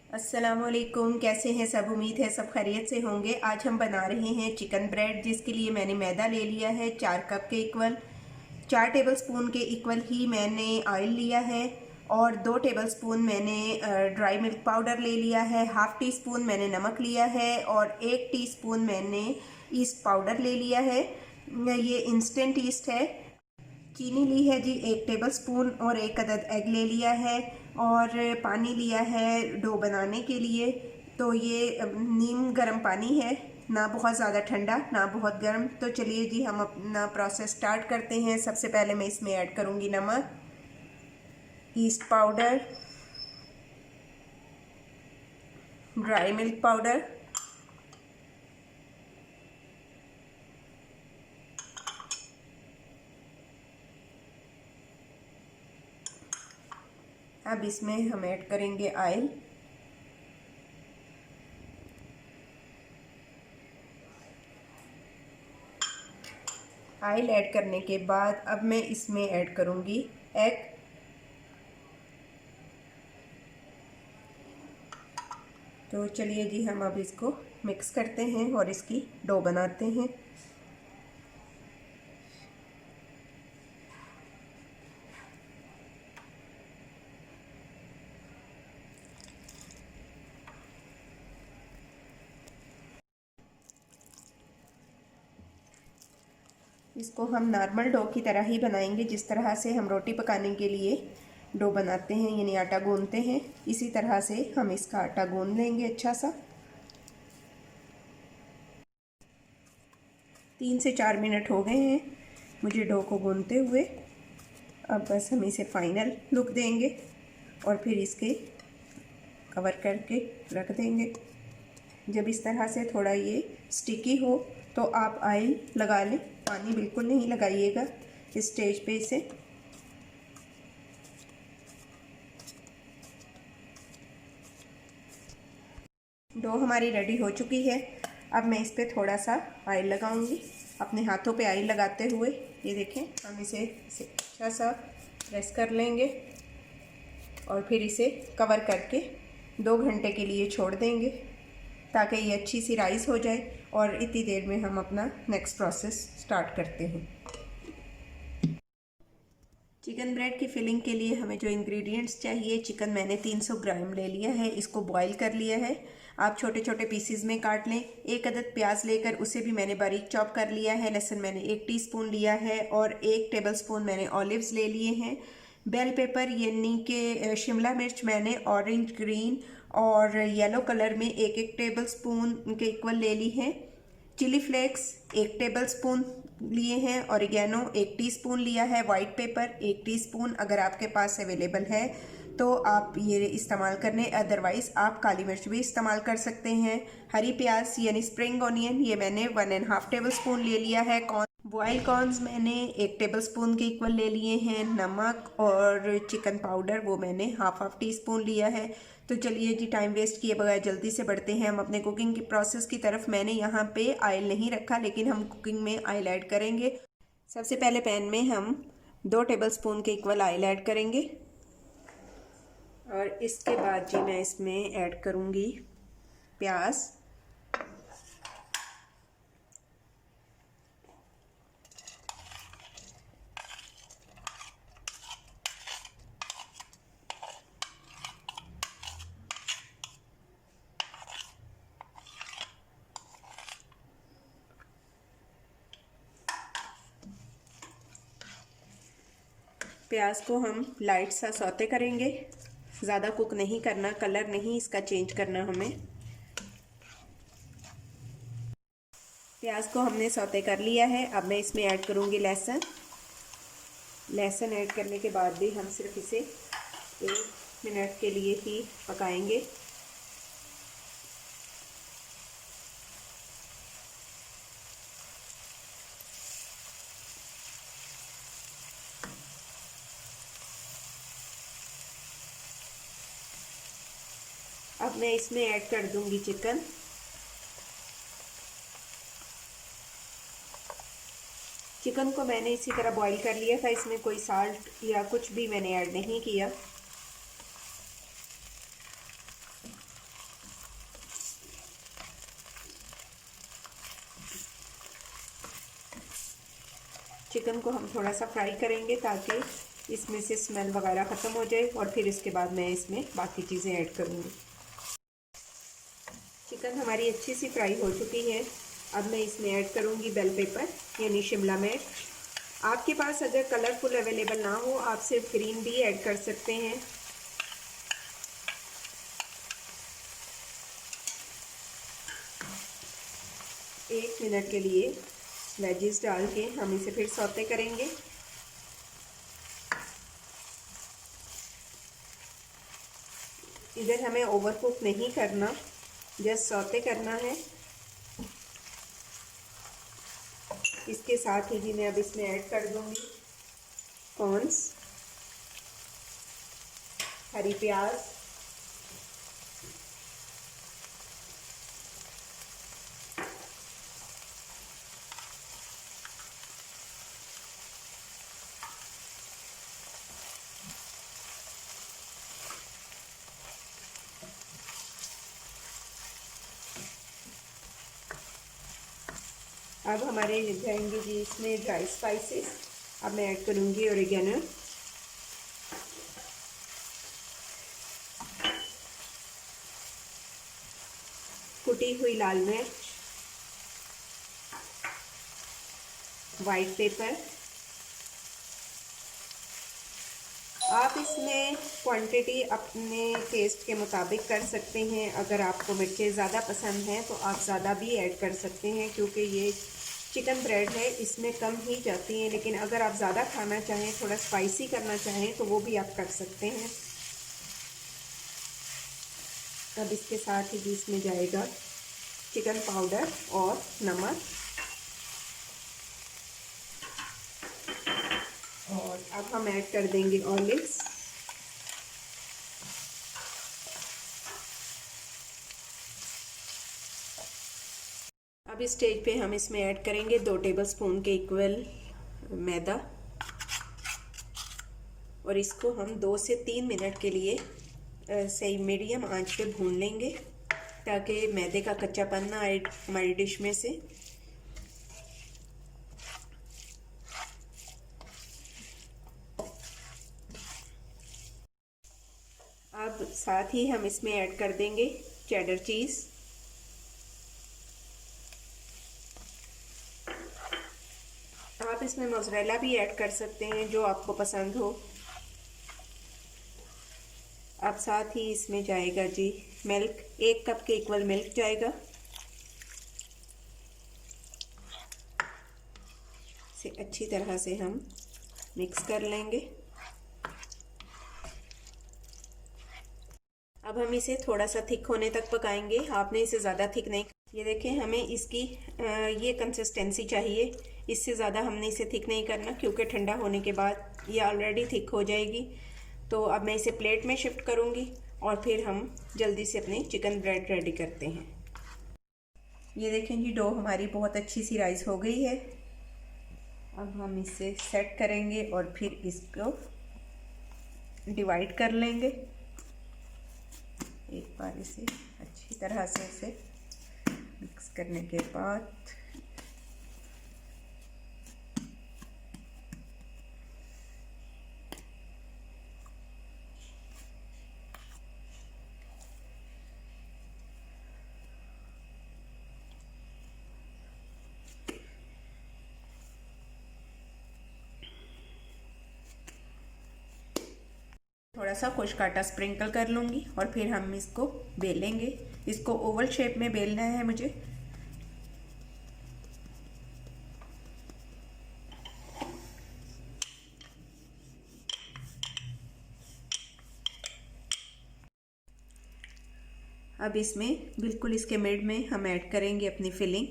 अस्सलामुअलैकुम। कैसे हैं सब? उम्मीद है सब खैरियत से होंगे। आज हम बना रहे हैं चिकन ब्रेड, जिसके लिए मैंने मैदा ले लिया है 4 कप के इक्वल। 4 टेबलस्पून के इक्वल ही मैंने ऑयल लिया है और 2 टेबलस्पून मैंने ड्राई मिल्क पाउडर ले लिया है। हाफ़ टी स्पून मैंने नमक लिया है और 1 टीस्पून मैंने ईस्ट पाउडर ले लिया है। ये इंस्टेंट ईस्ट है। चीनी ली है जी 1 टेबलस्पून और 1 अदद एग ले लिया है और पानी लिया है डो बनाने के लिए। तो ये नीम गर्म पानी है, ना बहुत ज़्यादा ठंडा ना बहुत गर्म। तो चलिए जी हम अपना प्रोसेस स्टार्ट करते हैं। सबसे पहले मैं इसमें ऐड करूँगी नमक, east powder, dry milk powder, अब इसमें हम ऐड करेंगे ऑयल। ऑयल ऐड करने के बाद अब मैं इसमें ऐड करूँगी एग। तो चलिए जी हम अब इसको मिक्स करते हैं और इसकी डो बनाते हैं। इसको हम नॉर्मल डो की तरह ही बनाएंगे, जिस तरह से हम रोटी पकाने के लिए डो बनाते हैं, यानी आटा गूंथते हैं। इसी तरह से हम इसका आटा गूंथ लेंगे अच्छा सा। 3 से 4 मिनट हो गए हैं मुझे डो को गूंथते हुए। अब बस हम इसे फाइनल लुक देंगे और फिर इसके कवर करके रख देंगे। जब इस तरह से थोड़ा ये स्टिकी हो तो आप ऑयल लगा लें, पानी बिल्कुल नहीं लगाइएगा इस स्टेज पे इसे। डो हमारी रेडी हो चुकी है। अब मैं इस पर थोड़ा सा ऑयल लगाऊंगी, अपने हाथों पे ऑयल लगाते हुए। ये देखें, हम इसे अच्छा सा प्रेस कर लेंगे और फिर इसे कवर करके 2 घंटे के लिए छोड़ देंगे ताकि ये अच्छी सी राइस हो जाए। और इतनी देर में हम अपना नेक्स्ट प्रोसेस स्टार्ट करते हैं। चिकन ब्रेड की फिलिंग के लिए हमें जो इंग्रेडिएंट्स चाहिए, चिकन मैंने 300 ग्राम ले लिया है, इसको बॉईल कर लिया है। आप छोटे छोटे पीसीज में काट लें। 1 अदद प्याज लेकर उसे भी मैंने बारीक चॉप कर लिया है। लहसुन मैंने 1 टीस्पून लिया है और 1 टेबलस्पून मैंने ऑलिव्स ले लिए हैं। बेल पेपर यानी कि शिमला मिर्च मैंने ऑरेंज, ग्रीन और येलो कलर में 1-1 टेबलस्पून के इक्वल ले ली है। चिली फ्लेक्स 1 टेबलस्पून लिए हैं। ऑरिगेनो 1 टीस्पून लिया है। वाइट पेपर 1 टीस्पून, अगर आपके पास अवेलेबल है तो आप ये इस्तेमाल करने, अदरवाइज़ आप काली मिर्च भी इस्तेमाल कर सकते हैं। हरी प्याज यानी स्प्रिंग ऑनियन ये मैंने 1.5 टेबलस्पून ले लिया है। बॉयल कॉर्न्स मैंने 1 टेबलस्पून के इक्वल ले लिए हैं। नमक और चिकन पाउडर वो मैंने हाफ टीस्पून लिया है। तो चलिए जी टाइम वेस्ट किए बगैर जल्दी से बढ़ते हैं हम अपने कुकिंग की प्रोसेस की तरफ। मैंने यहाँ पे ऑयल नहीं रखा, लेकिन हम कुकिंग में ऑयल ऐड करेंगे। सबसे पहले पैन में हम 2 टेबलस्पून के इक्वल ऑयल ऐड करेंगे और इसके बाद जी मैं इसमें ऐड करूँगी प्याज। प्याज को हम लाइट सा सौते करेंगे, ज़्यादा कुक नहीं करना, कलर नहीं इसका चेंज करना हमें। प्याज को हमने सौते कर लिया है। अब मैं इसमें ऐड करूँगी लहसुन। लहसुन ऐड करने के बाद भी हम सिर्फ इसे 1 मिनट के लिए ही पकाएंगे। अब मैं इसमें ऐड कर दूंगी चिकन। चिकन को मैंने इसी तरह बॉईल कर लिया था, इसमें कोई साल्ट या कुछ भी मैंने ऐड नहीं किया। चिकन को हम थोड़ा सा फ्राई करेंगे ताकि इसमें से स्मेल वगैरह ख़त्म हो जाए, और फिर इसके बाद मैं इसमें बाकी चीज़ें ऐड करूँगी। चिकन हमारी अच्छी सी फ्राई हो चुकी है। अब मैं इसमें ऐड करूँगी बेल पेपर यानी शिमला मिर्च। आपके पास अगर कलरफुल अवेलेबल ना हो, आप सिर्फ ग्रीन भी ऐड कर सकते हैं। एक मिनट के लिए वेजिस डाल के हम इसे फिर सौते करेंगे। इधर हमें ओवर कुक नहीं करना, जस्ट सौते करना है। इसके साथ ही मैं अब इसमें ऐड कर दूंगी कॉर्न्स, हरी प्याज, अब हमारे जाएंगे जी इसमें ड्राई स्पाइसेस। अब मैं ऐड करूँगी ओरिगेनो, कुटी हुई लाल मिर्च, वाइट पेपर। आप इसमें क्वांटिटी अपने टेस्ट के मुताबिक कर सकते हैं। अगर आपको मिर्चें ज़्यादा पसंद हैं तो आप ज़्यादा भी ऐड कर सकते हैं, क्योंकि ये चिकन ब्रेड है, इसमें कम ही जाती हैं। लेकिन अगर आप ज़्यादा खाना चाहें, थोड़ा स्पाइसी करना चाहें, तो वो भी आप कर सकते हैं। अब इसके साथ ही इसमें जाएगा चिकन पाउडर और नमक, और अब हम ऐड कर देंगे ऑलिव्स। अब इस स्टेज पे हम इसमें ऐड करेंगे 2 टेबलस्पून के इक्वल मैदा, और इसको हम 2 से 3 मिनट के लिए सही मीडियम आंच पे भून लेंगे ताकि मैदे का कच्चापन ना आए हमारी डिश में से। अब साथ ही हम इसमें ऐड कर देंगे चेडर चीज़। आप इसमें मोज़रेला भी ऐड कर सकते हैं, जो आपको पसंद हो। अब साथ ही इसमें जाएगा जी मिल्क, 1 कप के इक्वल मिल्क जाएगा। इसे अच्छी तरह से हम मिक्स कर लेंगे। अब हम इसे थोड़ा सा थिक होने तक पकाएंगे। आपने इसे ज़्यादा थिक नहीं, ये देखें हमें इसकी ये कंसिस्टेंसी चाहिए। इससे ज़्यादा हमने इसे थिक नहीं करना, क्योंकि ठंडा होने के बाद ये ऑलरेडी थिक हो जाएगी। तो अब मैं इसे प्लेट में शिफ्ट करूँगी और फिर हम जल्दी से अपने चिकन ब्रेड रेडी करते हैं। ये देखें जी डो हमारी बहुत अच्छी सी राइस हो गई है। अब हम इसे सेट करेंगे और फिर इसको डिवाइड कर लेंगे। एक बार इसे अच्छी तरह से इसे मिक्स करने के बाद थोड़ा सा खुश्क आटा स्प्रिंकल कर लूँगी और फिर हम इसको बेलेंगे। इसको ओवल शेप में बेलना है मुझे। अब इसमें बिल्कुल इसके मिड में हम ऐड करेंगे अपनी फिलिंग।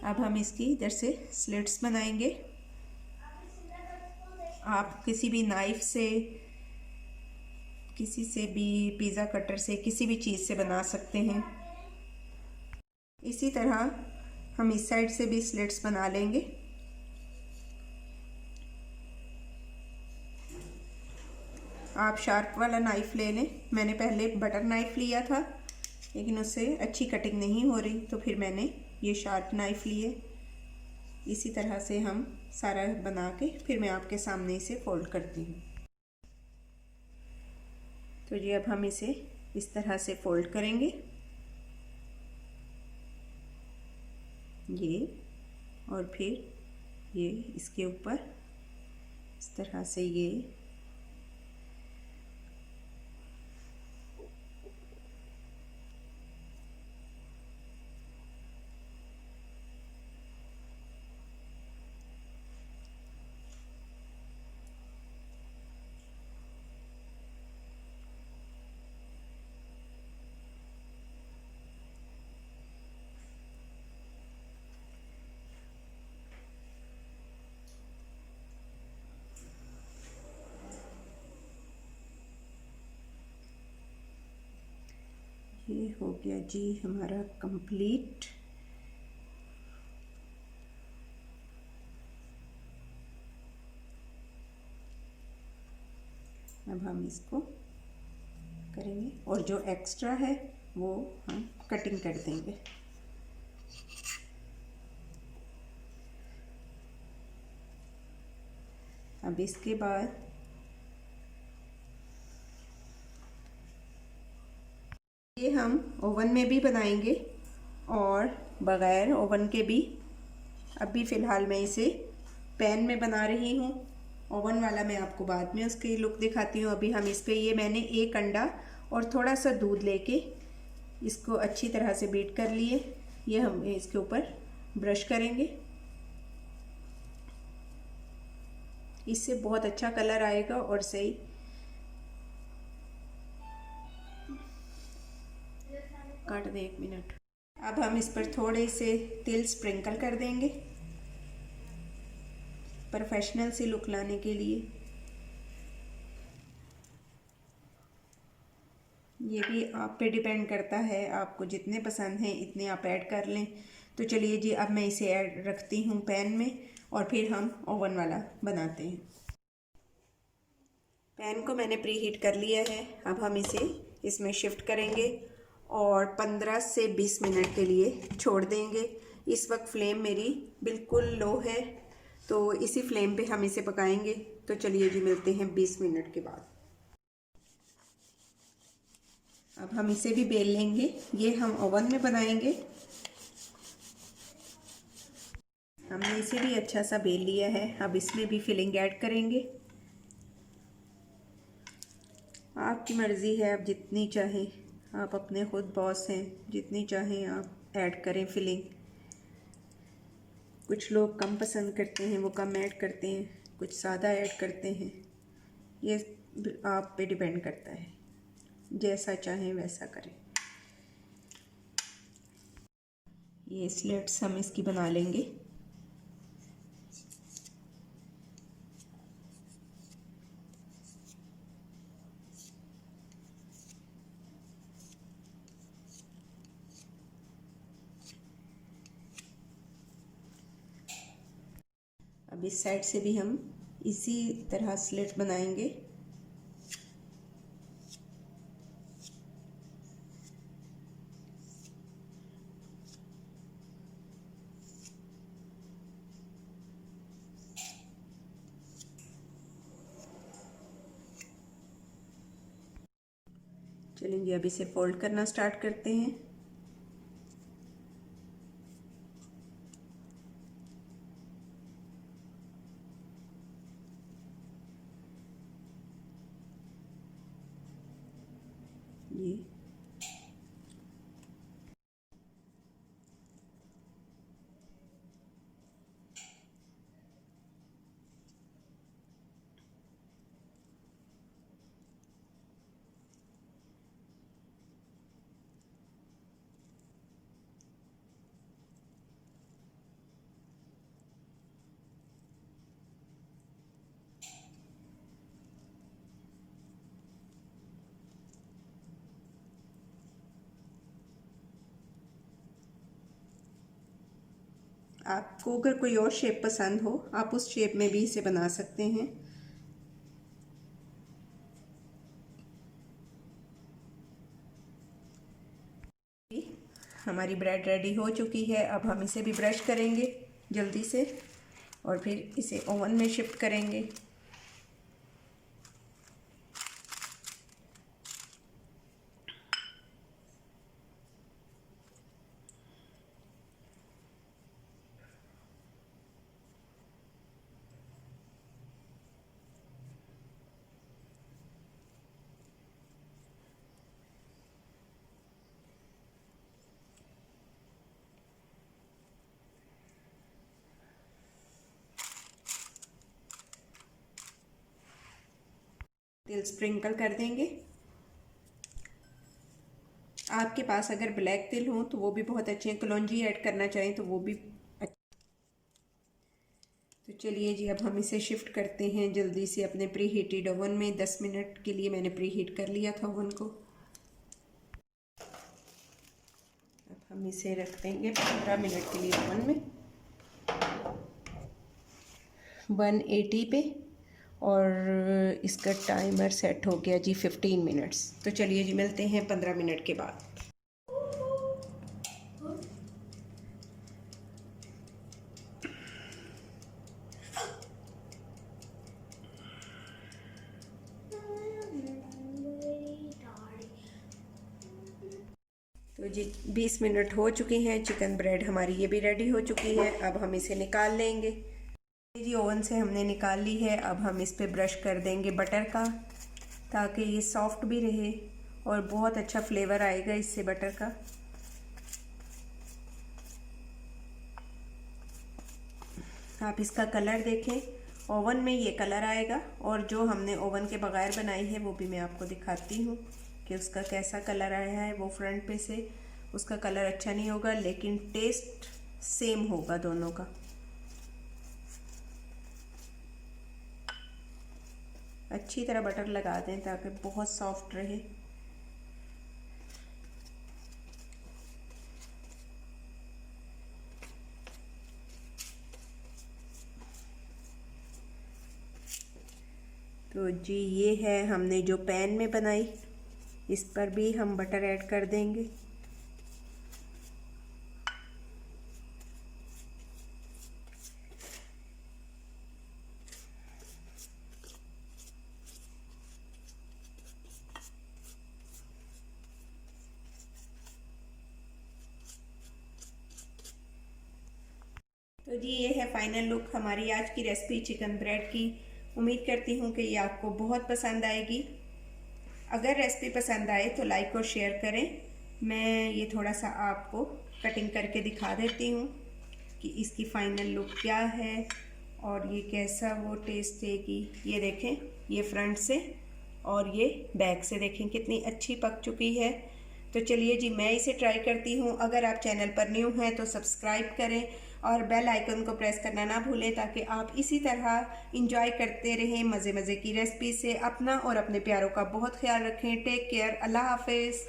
अब हम इसकी इधर से स्लिट्स बनाएंगे। आप किसी भी नाइफ से किसी से भी, पिज़्ज़ा कटर से, किसी भी चीज़ से बना सकते हैं। इसी तरह हम इस साइड से भी स्लिट्स बना लेंगे। आप शार्प वाला नाइफ़ ले लें। मैंने पहले बटर नाइफ़ लिया था लेकिन उससे अच्छी कटिंग नहीं हो रही, तो फिर मैंने ये शार्प नाइफ़ लिए। इसी तरह से हम सारा बना के फिर मैं आपके सामने इसे फोल्ड करती हूँ। तो ये अब हम इसे इस तरह से फोल्ड करेंगे, ये, और फिर ये इसके ऊपर इस तरह से ये हो गया जी हमारा कंप्लीट। अब हम इसको करेंगे और जो एक्स्ट्रा है वो हम कटिंग कर देंगे। अब इसके बाद ये हम ओवन में भी बनाएंगे और बग़ैर ओवन के भी। अभी फ़िलहाल मैं इसे पैन में बना रही हूँ। ओवन वाला मैं आपको बाद में उसकी लुक दिखाती हूँ। अभी हम इस पे ये मैंने एक अंडा और थोड़ा सा दूध लेके इसको अच्छी तरह से बीट कर लिए। ये हम इसके ऊपर ब्रश करेंगे, इससे बहुत अच्छा कलर आएगा और सही। काट दें 1 मिनट। अब हम इस पर थोड़े से तिल स्प्रिंकल कर देंगे प्रोफेशनल सी लुक लाने के लिए। ये भी आप पे डिपेंड करता है, आपको जितने पसंद हैं इतने आप ऐड कर लें। तो चलिए जी, अब मैं इसे ऐड रखती हूँ पैन में और फिर हम ओवन वाला बनाते हैं। पैन को मैंने प्री हीट कर लिया है। अब हम इसे इसमें शिफ्ट करेंगे और 15 से 20 मिनट के लिए छोड़ देंगे। इस वक्त फ्लेम मेरी बिल्कुल लो है, तो इसी फ्लेम पे हम इसे पकाएंगे। तो चलिए जी, मिलते हैं 20 मिनट के बाद। अब हम इसे भी बेल लेंगे। ये हम ओवन में बनाएंगे। हमने इसे भी अच्छा सा बेल लिया है। अब इसमें भी फिलिंग ऐड करेंगे। आपकी मर्ज़ी है, आप जितनी चाहें, आप अपने खुद बॉस हैं, जितनी चाहें आप ऐड करें फिलिंग। कुछ लोग कम पसंद करते हैं, वो कम ऐड करते हैं, कुछ ज़्यादा ऐड करते हैं। ये आप पे डिपेंड करता है, जैसा चाहें वैसा करें। ये स्लिट्स हम इसकी बना लेंगे। अब इस साइड से भी हम इसी तरह स्लिट बनाएंगे। चलेंगे, अब इसे फोल्ड करना स्टार्ट करते हैं। ये आपको अगर कोई और शेप पसंद हो आप उस शेप में भी इसे बना सकते हैं। हमारी ब्रेड रेडी हो चुकी है। अब हम इसे भी ब्रश करेंगे जल्दी से और फिर इसे ओवन में शिफ्ट करेंगे। तेल स्प्रिंकल कर देंगे। आपके पास अगर ब्लैक तिल हो तो वो भी बहुत अच्छे हैं, कलौंजी ऐड करना चाहें तो वो भी अच्छा। तो चलिए जी, अब हम इसे शिफ्ट करते हैं जल्दी से अपने प्री हीटेड ओवन में। 10 मिनट के लिए मैंने प्री हीट कर लिया था ओवन को। अब हम इसे रख देंगे 15 मिनट के लिए ओवन में 180 पे, और इसका टाइमर सेट हो गया जी 15 मिनट्स। तो चलिए जी, मिलते हैं 15 मिनट के बाद। तो जी 20 मिनट हो चुके हैं। चिकन ब्रेड हमारी ये भी रेडी हो चुकी है। अब हम इसे निकाल लेंगे जी। ओवन से हमने निकाल ली है। अब हम इस पे ब्रश कर देंगे बटर का, ताकि ये सॉफ्ट भी रहे और बहुत अच्छा फ्लेवर आएगा इससे बटर का। आप इसका कलर देखें, ओवन में ये कलर आएगा, और जो हमने ओवन के बगैर बनाई है वो भी मैं आपको दिखाती हूँ कि उसका कैसा कलर आया है। वो फ्रंट पे से उसका कलर अच्छा नहीं होगा, लेकिन टेस्ट सेम होगा दोनों का। अच्छी तरह बटर लगा दें ताकि बहुत सॉफ्ट रहे। तो जी ये है हमने जो पैन में बनाई, इस पर भी हम बटर ऐड कर देंगे। तो जी ये है फाइनल लुक हमारी आज की रेसिपी चिकन ब्रेड की। उम्मीद करती हूँ कि ये आपको बहुत पसंद आएगी। अगर रेसिपी पसंद आए तो लाइक और शेयर करें। मैं ये थोड़ा सा आपको कटिंग करके दिखा देती हूँ कि इसकी फाइनल लुक क्या है और ये कैसा वो टेस्ट देगी। ये देखें, ये फ्रंट से और ये बैक से देखें कितनी अच्छी पक चुकी है। तो चलिए जी, मैं इसे ट्राई करती हूँ। अगर आप चैनल पर न्यू हैं तो सब्सक्राइब करें और बेल आइकन को प्रेस करना ना भूलें, ताकि आप इसी तरह इंजॉय करते रहें मज़े मज़े की रेसिपी से। अपना और अपने प्यारों का बहुत ख्याल रखें। Take care. अल्लाह हाफिज़।